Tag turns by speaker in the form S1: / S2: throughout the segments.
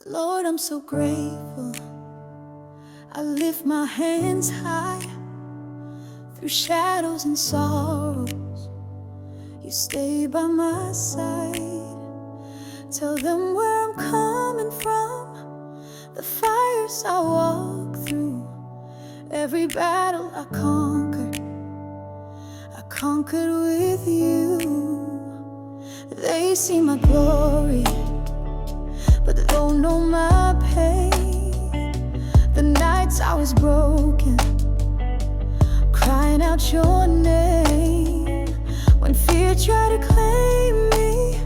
S1: Lord, I'm so grateful. I lift my hands high through shadows and sorrows. You stay by my side. Tell them where I'm coming from, the fires I walk through, every battle I conquered with you. They see my glory, but they don't know my pain. The nights I was broken, crying out your name. When fear tried to claim me,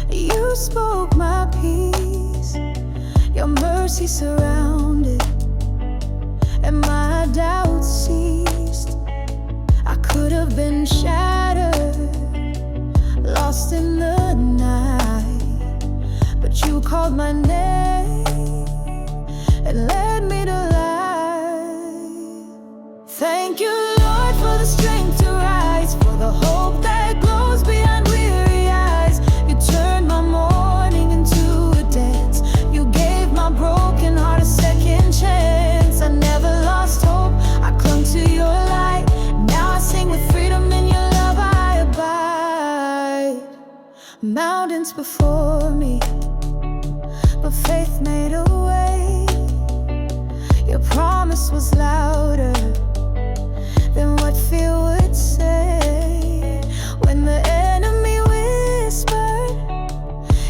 S1: you spoke my peace. Your mercy surrounded, and my doubts ceased. I could have been shattered, lost in the night, but you called my name and led me to life. Thank you, Lord, for the strength to rise, for the hope that glows beyond weary eyes. You turned my mourning into a dance. You gave my broken heart a second chance. I never lost hope, I clung to your light. Now I sing with freedom, in your love I abide. Mountains before me, but faith made a way. Your promise was louder than what fear would say. When the enemy whispered,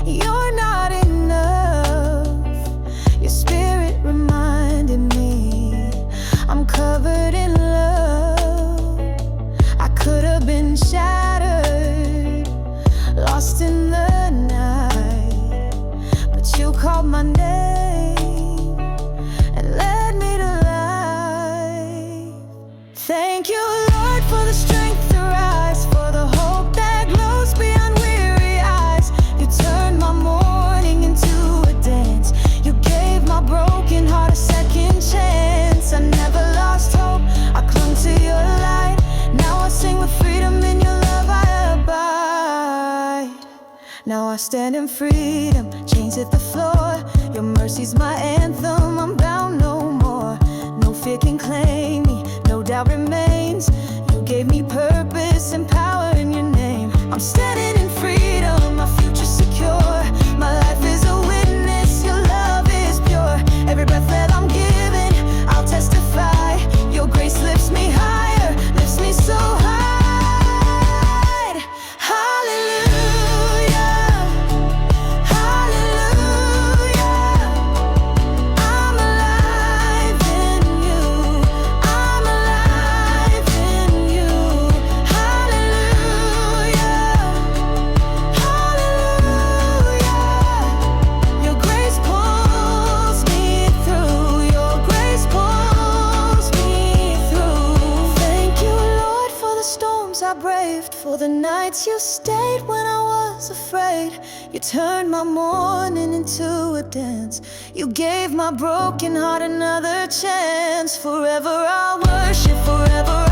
S1: you're not enough, your spirit reminded me I'm covered in love. I could have been shattered, lost in the night, but you called my name and led me to life. Thank you, Lord, for the strength to rise, for the hope that glows beyond weary eyes. You turned my mourning into a dance. You gave my broken heart a second chance. I never lost hope, I clung to your light. Now I sing with freedom, in your love I abide. Now I stand in freedom, chains hit the floor. Your mercy's my anthem, I'm bound no more. No fear can claim me, no doubt remains. You gave me purpose and power in your name. I'm standing in freedom, my future secure. My life is a witness, your love is pure. Every breath that I'm giving, I'll testify. Your grace lifts me higher, lifts me so high. Hallelujah, hallelujah. I'm alive in you, I'm alive in you. Hallelujah, hallelujah. Your grace pulls me through, your grace pulls me through. Thank you, Lord, for the storms I braved, for the nights you stayed when I was afraid. You turned my mourning into a dance. You gave my broken heart another chance. Forever I'll worship, forever